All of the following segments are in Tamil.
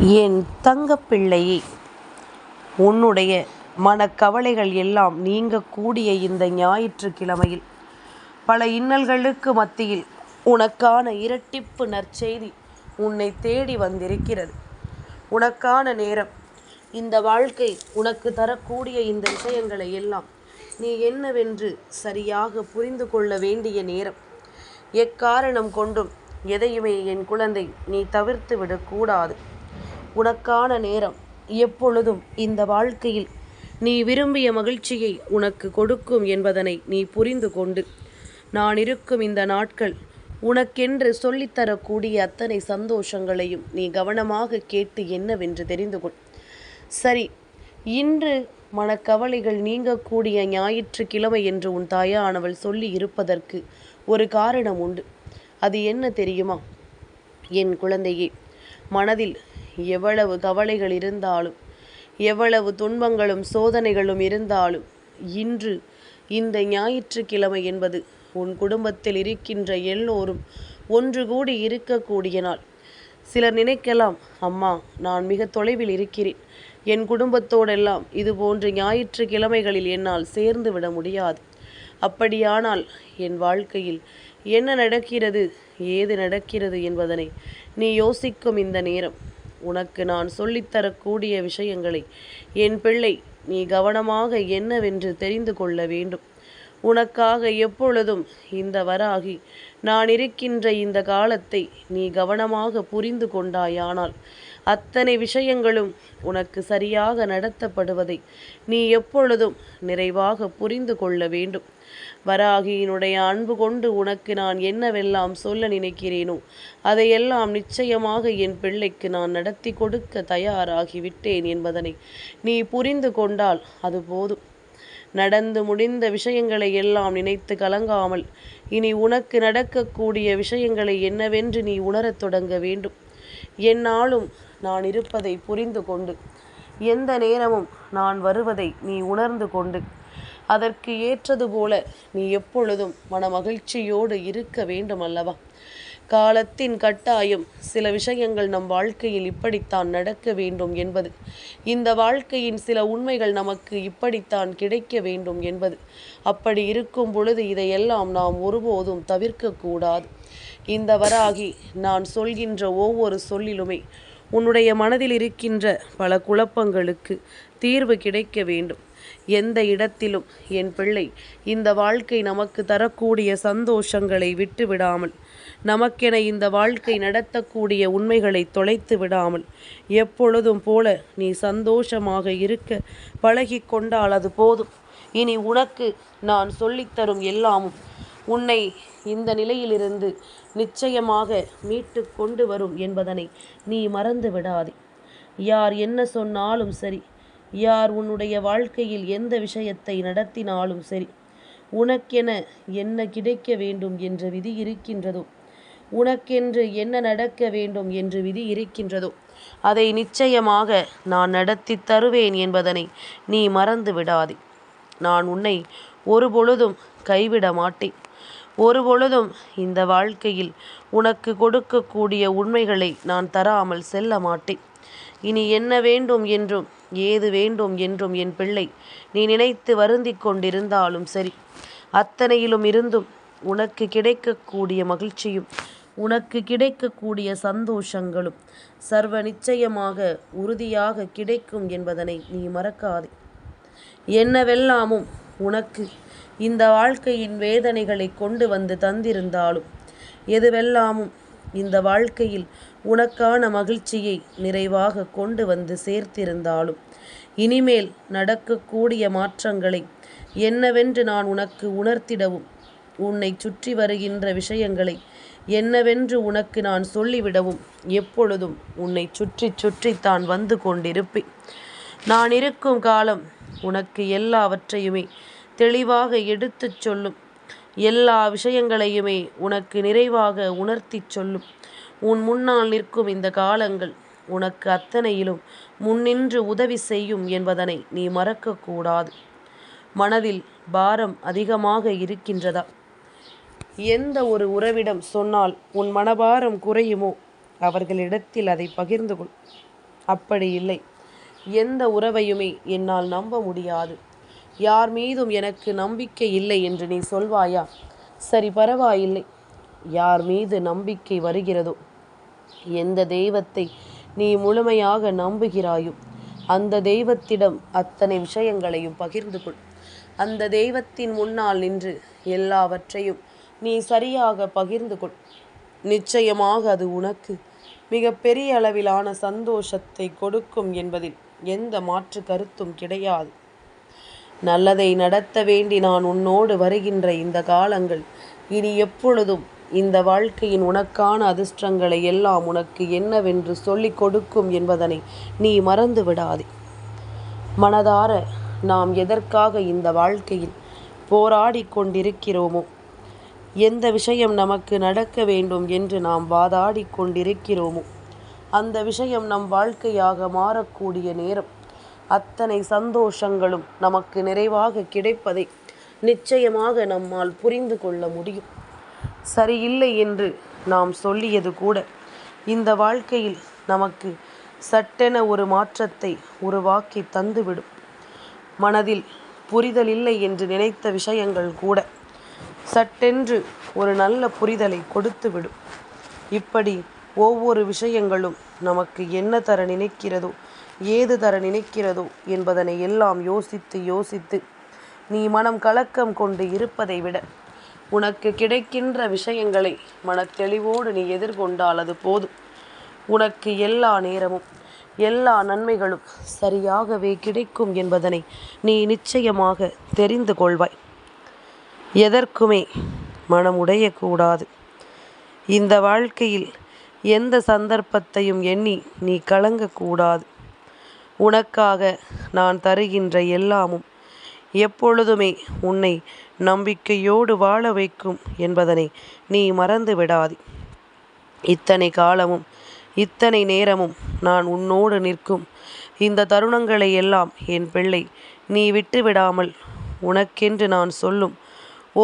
என் தங்கப்பிள்ளையே, உன்னுடைய மனக்கவலைகள் எல்லாம் நீங்கக்கூடிய இந்த ஞாயிற்றுக்கிழமையில் பல இன்னல்களுக்கு மத்தியில் உனக்கான இரட்டிப்பு நற்செய்தி உன்னை தேடி வந்திருக்கிறது. உனக்கான நேரம், இந்த வாழ்க்கை உனக்கு தரக்கூடிய இந்த விஷயங்களை எல்லாம் நீ என்னவென்று சரியாக புரிந்து கொள்ள வேண்டிய நேரம். எக்காரணம் கொண்டும் எதையுமே என் குழந்தை நீ தவிர்த்து விடக்கூடாது. உனக்கான நேரம் எப்பொழுதும் இந்த வாழ்க்கையில் நீ விரும்பிய மகிழ்ச்சியை உனக்கு கொடுக்கும் என்பதனை நீ புரிந்து கொண்டு, நான் இருக்கும் இந்த நாட்கள் உனக்கென்று சொல்லித்தரக்கூடிய அத்தனை சந்தோஷங்களையும் நீ கவனமாக கேட்டு என்னவென்று தெரிந்து கொள். சரி, இன்று மனக்கவலைகள் நீங்கக்கூடிய ஞாயிற்றுக்கிழமை என்று உன் தாயானவள் சொல்லி இருப்பதற்கு ஒரு காரணம் உண்டு. அது என்ன தெரியுமா? என் குழந்தையே, மனதில் எவ்வளவு கவலைகள் இருந்தாலும், எவ்வளவு துன்பங்களும் சோதனைகளும் இருந்தாலும், இன்று இந்த ஞாயிற்றுக்கிழமை என்பது உன் குடும்பத்தில் இருக்கின்ற எல்லோரும் ஒன்று கூடி இருக்கக்கூடிய நாள். சிலர் நினைக்கலாம், அம்மா, நான் மிக தொலைவில் இருக்கிறேன், என் குடும்பத்தோடெல்லாம் இது போன்ற ஞாயிற்றுக்கிழமைகளில் என்னால் சேர்ந்து விட முடியாது. அப்படியானால் என் வாழ்க்கையில் என்ன நடக்கிறது, ஏது நடக்கிறது என்பதனை நீ யோசிக்கும் இந்த நேரம், உனக்கு நான் சொல்லித்தரக்கூடிய விஷயங்களை என் பிள்ளை நீ கவனமாக என்னவென்று தெரிந்து கொள்ள வேண்டும். உனக்காக எப்பொழுதும் இந்த வராகி நான் இருக்கின்ற இந்த காலத்தை நீ கவனமாக புரிந்து கொண்டாயானால் அத்தனை விஷயங்களும் உனக்கு சரியாக நடத்தப்படுவதை நீ எப்பொழுதும் நிறைவாக புரிந்து கொள்ள வேண்டும். வராகியினுடைய அன்பு கொண்டு உனக்கு நான் என்னவெல்லாம் சொல்ல நினைக்கிறேனோ அதையெல்லாம் நிச்சயமாக என் பிள்ளைக்கு நான் நடத்தி கொடுக்க தயாராகிவிட்டேன் என்பதனை நீ புரிந்து கொண்டால் அது போதும். நடந்து முடிந்த விஷயங்களை எல்லாம் நினைத்து கலங்காமல் இனி உனக்கு நடக்கக்கூடிய விஷயங்களை என்னவென்று நீ உணரத் தொடங்க வேண்டும். என்னாலும் நான் இருப்பதை புரிந்து கொண்டு, எந்த நேரமும் நான் வருவதை நீ உணர்ந்து கொண்டு, அதற்கு ஏற்றது போல நீ எப்பொழுதும் மன மகிழ்ச்சியோடு இருக்க வேண்டும் அல்லவா? காலத்தின் கட்டாயம் சில விஷயங்கள் நம் வாழ்க்கையில் இப்படித்தான் நடக்க வேண்டும் என்பது, இந்த வாழ்க்கையின் சில உண்மைகள் நமக்கு இப்படித்தான் கிடைக்க வேண்டும் என்பது. அப்படி இருக்கும் பொழுது இதையெல்லாம் நாம் ஒருபோதும் தவிர்க்கக்கூடாது. இந்த வராகி நான் சொல்கின்ற ஒவ்வொரு சொல்லிலுமே உன்னுடைய மனதில் இருக்கின்ற பல குழப்பங்களுக்கு தீர்வு கிடைக்க வேண்டும். எந்த இடத்திலும் என் பிள்ளை இந்த வாழ்க்கை நமக்கு தரக்கூடிய சந்தோஷங்களை விட்டு விடாமல், நமக்கென இந்த வாழ்க்கை நடத்தக்கூடிய உண்மைகளை தொலைத்து விடாமல், எப்பொழுதும் போல நீ சந்தோஷமாக இருக்க பழகி கொண்டால் அது போதும். இனி உனக்கு நான் சொல்லித்தரும் எல்லாமும் உன்னை இந்த நிலையிலிருந்து நிச்சயமாக மீட்டு கொண்டு வரும் என்பதனை நீ மறந்து விடாதே. யார் என்ன சொன்னாலும் சரி, யார் உன்னுடைய வாழ்க்கையில் எந்த விஷயத்தை நடத்தினாலும் சரி, உனக்கென என்ன கிடைக்க வேண்டும் என்ற விதி இருக்கின்றதோ, உனக்கென்று என்ன நடக்க வேண்டும் என்று விதி இருக்கின்றதோ அதை நிச்சயமாக நான் நடத்தி தருவேன் என்பதனை நீ மறந்து விடாதே. நான் உன்னை ஒருபொழுதும் கைவிட மாட்டேன். ஒருபொழுதும் இந்த வாழ்க்கையில் உனக்கு கொடுக்கக்கூடிய உண்மைகளை நான் தராமல் செல்ல மாட்டேன். இனி என்ன வேண்டும் என்றும் ஏது வேண்டும் என்றும் என் பிள்ளை நீ நினைத்து வருந்தி கொண்டிருந்தாலும் சரி, அத்தனையிலும் இருந்தும் உனக்கு கிடைக்கக்கூடிய மகிழ்ச்சியும் உனக்கு கிடைக்கக்கூடிய சந்தோஷங்களும் சர்வ நிச்சயமாக உறுதியாக கிடைக்கும் என்பதனை நீ மறக்காதே. என்னவெல்லாமும் உனக்கு இந்த வாழ்க்கையின் வேதனைகளை கொண்டு வந்து தந்திருந்தாலும், எதுவெல்லாமும் இந்த வாழ்க்கையில் உனக்கான மகிழ்ச்சியை நிறைவாக கொண்டு வந்து சேர்த்திருந்தாலும், இனிமேல் நடக்கக்கூடிய மாற்றங்களை என்னவென்று நான் உனக்கு உணர்த்திடவும், உன்னை சுற்றி வருகின்ற விஷயங்களை என்னவென்று உனக்கு நான் சொல்லிவிடவும் எப்பொழுதும் உன்னை சுற்றி சுற்றித்தான் வந்து கொண்டிருப்பேன். நான் இருக்கும் காலம் உனக்கு எல்லாவற்றையுமே தெளிவாக எடுத்துச் சொல்லும், எல்லா விஷயங்களையுமே உனக்கு நிறைவாக உணர்த்தி சொல்லும். உன் முன்னால் நிற்கும் இந்த காலங்கள் உனக்கு அத்தனையிலும் முன்னின்று உதவி செய்யும் என்பதனை நீ மறக்கக்கூடாது. மனதில் பாரம் அதிகமாக இருக்கின்றதா? எந்த ஒரு உறவிடம் சொன்னால் உன் மனபாரம் குறையுமோ அவர்களிடத்தில் அதை பகிர்ந்து கொள். அப்படி இல்லை. எந்த உறவையுமே என்னால் நம்ப முடியாது, யார் மீதும் எனக்கு நம்பிக்கை இல்லை என்று நீ சொல்வாயா? சரி, பரவாயில்லை. யார் மீது நம்பிக்கை வருகிறதோ, எந்த தெய்வத்தை நீ முழுமையாக நம்புகிறாயோ அந்த தெய்வத்திடம் அத்தனை விஷயங்களையும் பகிர்ந்து கொள். அந்த தெய்வத்தின் முன்னால் நின்று எல்லாவற்றையும் நீ சரியாக பகிர்ந்து கொள். நிச்சயமாக அது உனக்கு மிக பெரிய அளவிலான சந்தோஷத்தை கொடுக்கும் என்பதில் எந்த மாற்று கருத்தும் கிடையாது. நல்லதை நடத்த வேண்டி நான் உன்னோடு வருகின்ற இந்த காலங்கள் இனி எப்பொழுதும் இந்த வாழ்க்கையின் உனக்கான அதிர்ஷ்டங்களை எல்லாம் உனக்கு என்னவென்று சொல்லிக் கொடுக்கும் என்பதனை நீ மறந்து விடாதே. மனதார நாம் எதற்காக இந்த வாழ்க்கையில் போராடி கொண்டிருக்கிறோமோ, எந்த விஷயம் நமக்கு நடக்க வேண்டும் என்று நாம் வாதாடி கொண்டிருக்கிறோமோ, அந்த விஷயம் நம் வாழ்க்கையாக மாறக்கூடிய நேரம் அத்தனை சந்தோஷங்களும் நமக்கு நிறைவாக கிடைப்பதை நிச்சயமாக நம்மால் புரிந்து கொள்ள முடியும். சரியில்லை என்று நாம் சொல்லியது கூட இந்த வாழ்க்கையில் நமக்கு சட்டென ஒரு மாற்றத்தை உருவாக்கி தந்துவிடும். மனதில் புரிதல் இல்லை என்று நினைத்த விஷயங்கள் கூட சட்டென்று ஒரு நல்ல புரிதலை கொடுத்துவிடும். இப்படி ஒவ்வொரு விஷயங்களும் நமக்கு என்ன தர நினைக்கிறதோ, ஏது தர நினைக்கிறதோ என்பதனை எல்லாம் யோசித்து யோசித்து நீ மனம் கலக்கம் கொண்டு இருப்பதை விட உனக்கு கிடைக்கின்ற விஷயங்களை மனத்தெளிவோடு நீ எதிர்கொண்டால் அது போதும். உனக்கு எல்லா நேரமும் எல்லா நன்மைகளும் சரியாகவே கிடைக்கும் என்பதனை நீ நிச்சயமாக தெரிந்து கொள்வாய். எதற்குமே மனம் உடையக்கூடாது. இந்த வாழ்க்கையில் எந்த சந்தர்ப்பத்தையும் எண்ணி நீ கலங்கக்கூடாது. உனக்காக நான் தருகின்ற எல்லாமும் எப்பொழுதுமே உன்னை நம்பிக்கையோடு வாழ வைக்கும் என்பதனை நீ மறந்து விடாதே. இத்தனை காலமும் இத்தனை நேரமும் நான் உன்னோடு நிற்கும் இந்த தருணங்களை எல்லாம் என் பிள்ளை நீ விட்டுவிடாமல் உனக்கென்று நான் சொல்லும்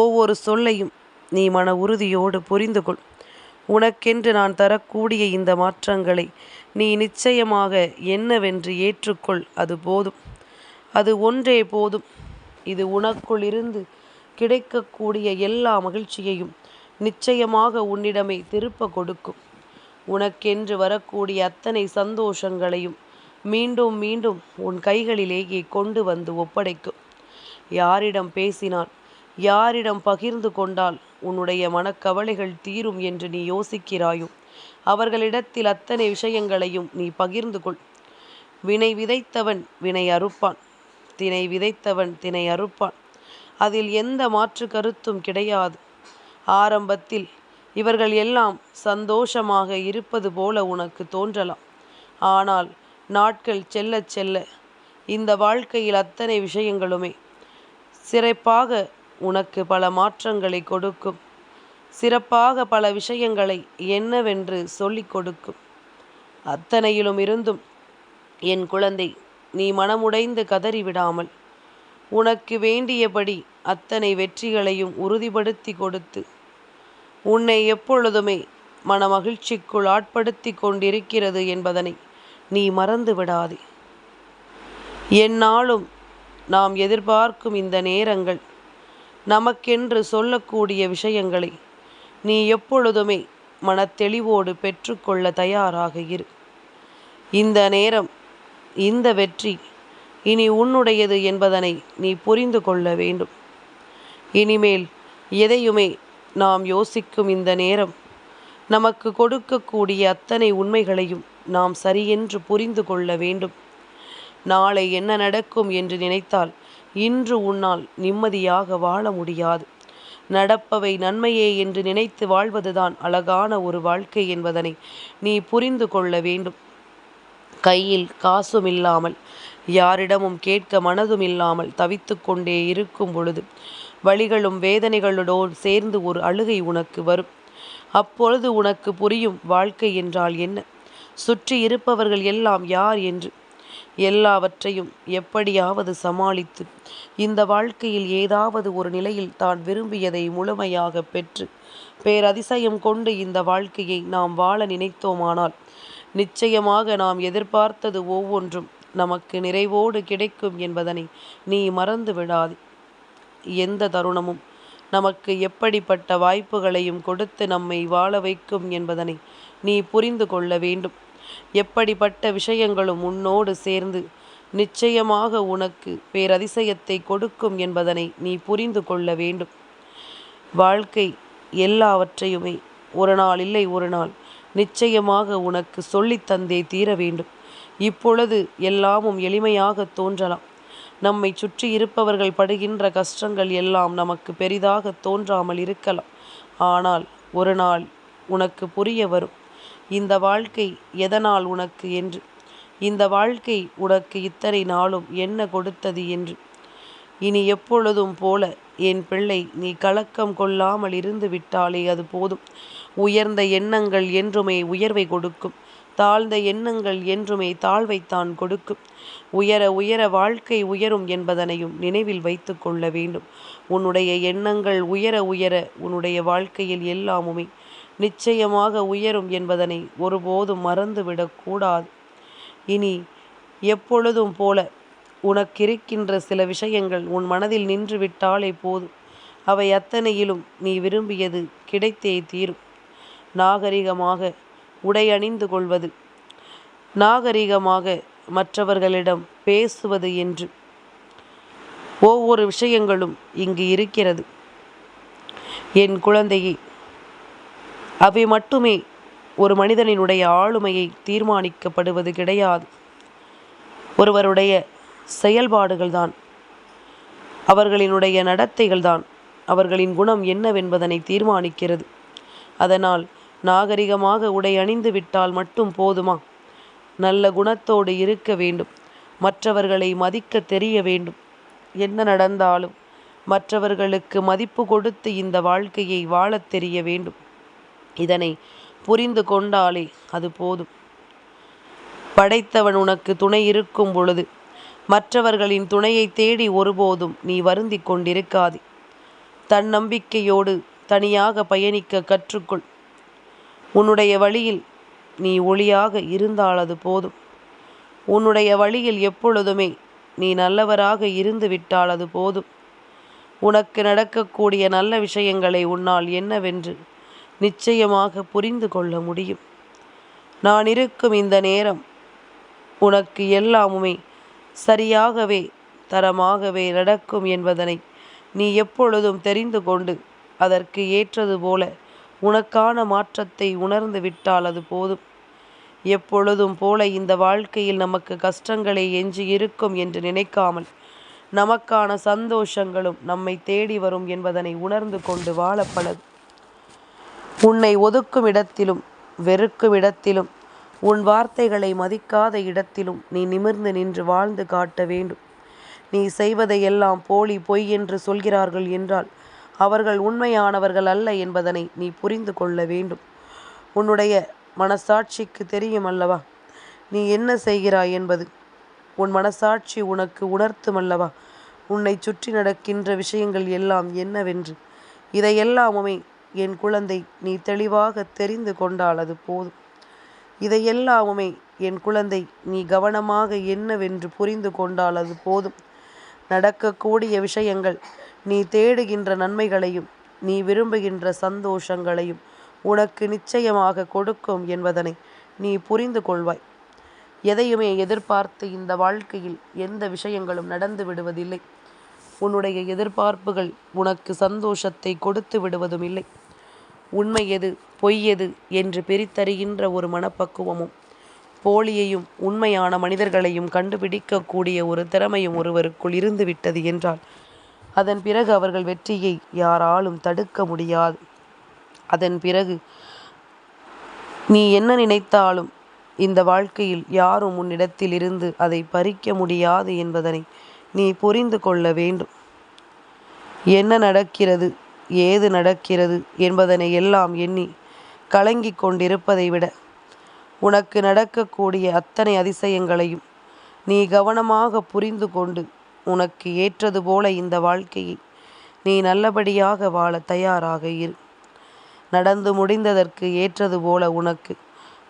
ஒவ்வொரு சொல்லையும் நீ மன உறுதியோடு புரிந்து கொள். உனக்கென்று நான் தரக்கூடிய இந்த மாற்றங்களை நீ நிச்சயமாக என்னவென்று ஏற்றுக்கொள். அது போதும், அது ஒன்றே போதும். இது உனக்குள் இருந்து கிடைக்கக்கூடிய எல்லா மகிழ்ச்சியையும் நிச்சயமாக உன்னிடமே திருப்ப கொடுக்கும். உனக்கென்று வரக்கூடிய அத்தனை சந்தோஷங்களையும் மீண்டும் மீண்டும் உன் கைகளிலேயே கொண்டு வந்து ஒப்படைக்கும். யாரிடம் பேசினால், யாரிடம் பகிர்ந்து கொண்டால் உன்னுடைய மனக்கவலைகள் தீரும் என்று நீ யோசிக்கிறாயோ அவர்களிடத்தில் அத்தனை விஷயங்களையும் நீ பகிர்ந்து கொள். வினை விதைத்தவன் வினை அறுப்பான், தினை விதைத்தவன் தினை அறுப்பான். அதில் எந்த மாற்று கருத்தும் கிடையாது. ஆரம்பத்தில் இவர்கள் எல்லாம் சந்தோஷமாக இருப்பது போல உனக்கு தோன்றலாம். ஆனால் நாட்கள் செல்ல செல்ல இந்த வாழ்க்கையில் அத்தனை விஷயங்களுமே சிறப்பாக உனக்கு பல மாற்றங்களை கொடுக்கும். சிறப்பாக பல விஷயங்களை என்னவென்று சொல்லிக் கொடுக்கும். அத்தனையிலும் இருந்தும் என் குழந்தை, நீ மனமுடைந்து கதறிவிடாமல் உனக்கு வேண்டியபடி அத்தனை வெற்றிகளையும் உறுதிப்படுத்தி கொடுத்து உன்னை எப்பொழுதுமே மன மகிழ்ச்சிக்குள் ஆட்படுத்தி கொண்டிருக்கிறது என்பதனை நீ மறந்து விடாதே. எந்நாளும் நாம் எதிர்பார்க்கும் இந்த நேரங்கள் நமக்கென்று சொல்லக்கூடிய விஷயங்களை நீ எப்பொழுதுமே மனத்தெளிவோடு பெற்றுக்கொள்ள தயாராக இரு. இந்த நேரம், இந்த வெற்றி இனி உன்னுடையது என்பதனை நீ புரிந்து கொள்ள வேண்டும். இனிமேல் எதையுமே நாம் யோசிக்கும் இந்த நேரம் நமக்கு கொடுக்கக்கூடிய அத்தனை உண்மைகளையும் நாம் சரியென்று புரிந்து கொள்ள வேண்டும். நாளை என்ன நடக்கும் என்று நினைத்தால் இன்று உன்னால் நிம்மதியாக வாழ முடியாது. நடப்பவை நன்மையே என்று நினைத்து வாழ்வதுதான் அழகான ஒரு வாழ்க்கை என்பதனை நீ புரிந்து கொள்ள வேண்டும். கையில் காசும் இல்லாமல், யாரிடமும் கேட்க மனதும் இல்லாமல் தவித்து கொண்டே இருக்கும் பொழுது வலிகளும் வேதனைகளோடு சேர்ந்து ஒரு அழுகை உனக்கு வரும். அப்பொழுது உனக்கு புரியும் வாழ்க்கை என்றால் என்ன, சுற்றி இருப்பவர்கள் எல்லாம் யார் என்று. எல்லாவற்றையும் எப்படியாவது சமாளித்து இந்த வாழ்க்கையில் ஏதாவது ஒரு நிலையில் தான் விரும்பியதை முழுமையாக பெற்று பேரதிசயம் கொண்டு இந்த வாழ்க்கையை நாம் வாழ நினைத்தோமானால் நிச்சயமாக நாம் எதிர்பார்த்தது ஒவ்வொன்றும் நமக்கு நிறைவோடு கிடைக்கும் என்பதனை நீ மறந்து விடாதே. எந்த தருணமும் நமக்கு எப்படிப்பட்ட வாய்ப்புகளையும் கொடுத்து நம்மை வாழ வைக்கும் என்பதனை நீ புரிந்து கொள்ள வேண்டும். எப்படிப்பட்ட விஷயங்களும் உன்னோடு சேர்ந்து நிச்சயமாக உனக்கு பேரதிசயத்தை கொடுக்கும் என்பதனை நீ புரிந்து கொள்ள வேண்டும். வாழ்க்கை எல்லாவற்றையுமே ஒரு நாள் இல்லை ஒரு நாள் நிச்சயமாக உனக்கு சொல்லித்தந்தே தீர வேண்டும். இப்பொழுது எல்லாமும் எளிமையாக தோன்றலாம். நம்மை சுற்றி இருப்பவர்கள் படுகின்ற கஷ்டங்கள் எல்லாம் நமக்கு பெரிதாக தோன்றாமல் இருக்கலாம். ஆனால் ஒரு நாள் உனக்கு புரிய வரும், இந்த வாழ்க்கை எதனால் உனக்கு என்று, இந்த வாழ்க்கை உனக்கு இத்தனை நாளும் என்ன கொடுத்தது என்று. இனி எப்பொழுதும் போல என் பிள்ளை, நீ கலக்கம் கொள்ளாமல் இருந்து விட்டாலே அது போதும். உயர்ந்த எண்ணங்கள் என்றுமே உயர்வை கொடுக்கும், தாழ்ந்த எண்ணங்கள் என்றுமே தாழ்வைத்தான் கொடுக்கும். உயர உயர வாழ்க்கை உயரும் என்பதனையும் நினைவில் வைத்து கொள்ள வேண்டும். உன்னுடைய எண்ணங்கள் உயர உயர உன்னுடைய வாழ்க்கையில் எல்லாமுமே நிச்சயமாக உயரும் என்பதனை ஒருபோதும் மறந்துவிடக்கூடாது. இனி எப்பொழுதும் போல உனக்கிருக்கின்ற சில விஷயங்கள் உன் மனதில் நின்று விட்டாலே போதும். அவை அத்தனையிலும் நீ விரும்பியது கிடைத்தே தீரும். நாகரிகமாக உடை அணிந்து கொள்வது, நாகரிகமாக மற்றவர்களிடம் பேசுவது என்று ஒவ்வொரு விஷயங்களும் இங்கு இருக்கிறது. என் குழந்தையே, அவை மட்டுமே ஒரு மனிதனினுடைய ஆளுமையை தீர்மானிக்கப்படுவது கிடையாது. ஒருவருடைய செயல்பாடுகள்தான், அவர்களினுடைய நடத்தைகள்தான் அவர்களின் குணம் என்னவென்பதனை தீர்மானிக்கிறது. அதனால் நாகரிகமாக உடை அணிந்து விட்டால் மட்டும் போதுமா? நல்ல குணத்தோடு இருக்க வேண்டும். மற்றவர்களை மதிக்க தெரிய வேண்டும். என்ன நடந்தாலும் மற்றவர்களுக்கு மதிப்பு கொடுத்து இந்த வாழ்க்கையை வாழத் தெரிய வேண்டும். இதனை புரிந்து கொண்டாலே அது போதும். படைத்தவன் உனக்கு துணை இருக்கும் பொழுது மற்றவர்களின் துணையை தேடி ஒருபோதும் நீ வருந்தி கொண்டிருக்காதே. தன்னம்பிக்கையோடு தனியாக பயணிக்க கற்றுக்கொள். உன்னுடைய வழியில் நீ ஒளியாக இருந்தால் அது போதும். உன்னுடைய வழியில் எப்பொழுதுமே நீ நல்லவராக இருந்து விட்டால் அது போதும். உனக்கு நடக்கக்கூடிய நல்ல விஷயங்களை உன்னால் என்னவென்று நிச்சயமாக புரிந்து கொள்ள முடியும். நான் இருக்கும் இந்த நேரம் உனக்கு எல்லாமுமே சரியாகவே தரமாகவே நடக்கும் என்பதனை நீ எப்பொழுதும் தெரிந்து கொண்டு அதற்கு ஏற்றது போல உனக்கான மாற்றத்தை உணர்ந்து விட்டால் அது போதும். எப்பொழுதும் போல இந்த வாழ்க்கையில் நமக்கு கஷ்டங்களே எஞ்சி இருக்கும் என்று நினைக்காமல் நமக்கான சந்தோஷங்களும் நம்மை தேடி வரும் என்பதனை உணர்ந்து கொண்டு வாழ பழகு. உன்னை ஒதுக்கும் இடத்திலும் வெறுக்கும் இடத்திலும் உன் வார்த்தைகளை மதிக்காத இடத்திலும் நீ நிமிர்ந்து நின்று வாழ்ந்து காட்ட வேண்டும். நீ செய்வதையெல்லாம் போலி பொய் என்று சொல்கிறார்கள் என்றால் அவர்கள் உண்மையானவர்கள் அல்ல என்பதனை நீ புரிந்து கொள்ள வேண்டும். உன்னுடைய மனசாட்சிக்கு தெரியும் அல்லவா நீ என்ன செய்கிறாய் என்பது. உன் மனசாட்சி உனக்கு உணர்த்தும் அல்லவா உன்னை சுற்றி நடக்கின்ற விஷயங்கள் எல்லாம் என்னவென்று. இதையெல்லாமுமே என் குழந்தை நீ தெளிவாக தெரிந்து கொண்டால் அது போதும். இதையெல்லாமுமே என் குழந்தை நீ கவனமாக என்னவென்று புரிந்து கொண்டால் அது போதும். நடக்கக்கூடிய விஷயங்கள் நீ தேடுகின்ற நன்மைகளையும் நீ விரும்புகின்ற சந்தோஷங்களையும் உனக்கு நிச்சயமாக கொடுக்கும் என்பதனை நீ புரிந்து கொள்வாய். எதையுமே எதிர்பார்த்து இந்த வாழ்க்கையில் எந்த விஷயங்களும் நடந்து விடுவதில்லை. உன்னுடைய எதிர்பார்ப்புகள் உனக்கு சந்தோஷத்தை கொடுத்து விடுவதும் இல்லை. உண்மை எது பொய் எது என்று பிரித்தறிகின்ற ஒரு மனப்பக்குவமும் போலியையும் உண்மையான மனிதர்களையும் கண்டுபிடிக்கக்கூடிய ஒரு திறமையும் ஒருவருக்குள் இருந்து விட்டது என்றால் அதன் பிறகு அவர்கள் வெற்றியை யாராலும் தடுக்க முடியாது. அதன் பிறகு நீ என்ன நினைத்தாலும் இந்த வாழ்க்கையில் யாரும் உன்னிடத்தில் இருந்து அதை பறிக்க முடியாது என்பதனை நீ புரிந்து கொள்ள வேண்டும். என்ன நடக்கிறது ஏது நடக்கிறது என்பதனை எல்லாம் எண்ணி கலங்கிக் கொண்டிருப்பதை விட உனக்கு நடக்கக்கூடிய அத்தனை அதிசயங்களையும் நீ கவனமாக புரிந்து கொண்டு உனக்கு ஏற்றது போல இந்த வாழ்க்கையை நீ நல்லபடியாக வாழ தயாராக இரு. நடந்து முடிந்ததற்கு ஏற்றது போல உனக்கு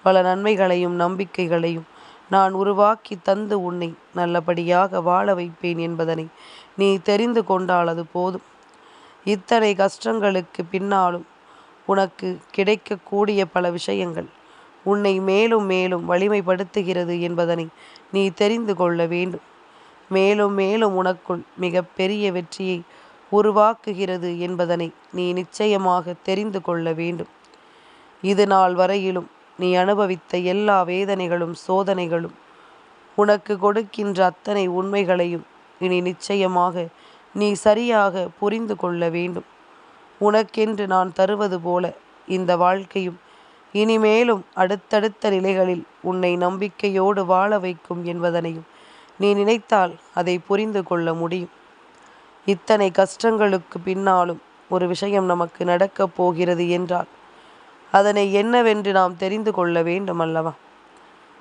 பல நன்மைகளையும் நம்பிக்கைகளையும் நான் உருவாக்கி தந்து உன்னை நல்லபடியாக வாழ வைப்பேன் என்பதனை நீ தெரிந்து கொண்டால் அது போதும். இத்தனை கஷ்டங்களுக்கு பின்னாலும் உனக்கு கிடைக்கக்கூடிய பல விஷயங்கள் உன்னை மேலும் மேலும் வலிமைப்படுத்துகிறது என்பதனை நீ தெரிந்து கொள்ள வேண்டும். மேலும் மேலும் உனக்குள் மிக பெரிய வெற்றியை உருவாக்குகிறது என்பதனை நீ நிச்சயமாக தெரிந்து கொள்ள வேண்டும். இது நாள் வரையிலும் நீ அனுபவித்த எல்லா வேதனைகளும் சோதனைகளும் உனக்கு கொடுக்கின்ற அத்தனை உண்மைகளையும் இனி நிச்சயமாக நீ சரியாக புரிந்து கொள்ள வேண்டும். உனக்கென்று நான் தருவது போல இந்த வாழ்க்கையும் இனிமேலும் அடுத்தடுத்த நிலைகளில் உன்னை நம்பிக்கையோடு வாழ வைக்கும் என்பதனையும் நீ நினைத்தால் அதை புரிந்து கொள்ள முடியும். இத்தனை கஷ்டங்களுக்கு பின்னாலும் ஒரு விஷயம் நமக்கு நடக்கப் போகிறது என்றால் அதனை என்னவென்று நாம் தெரிந்து கொள்ள வேண்டும் அல்லவா?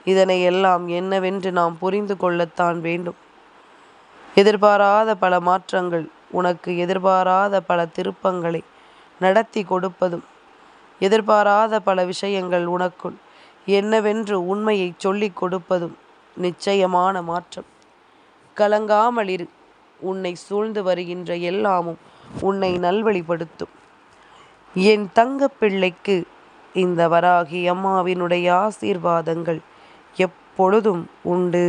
இதனை எல்லாம் என்னவென்று நாம் புரிந்து கொள்ளத்தான் வேண்டும். எதிர்பாராத பல மாற்றங்கள், உனக்கு எதிர்பாராத பல திருப்பங்களை நடத்தி கொடுப்பதும், எதிர்பாராத பல விஷயங்கள் உனக்குள் என்னவென்று உண்மையை சொல்லிக் கொடுப்பதும் நிச்சயமான மாற்றம். கலங்காமல் இரு. உன்னை சூழ்ந்து வருகின்ற எல்லாமும் உன்னை நல்வழிப்படுத்தும். என் தங்க பிள்ளைக்கு இந்த வராகி அம்மாவினுடைய ஆசீர்வாதங்கள் எப்பொழுதும் உண்டு.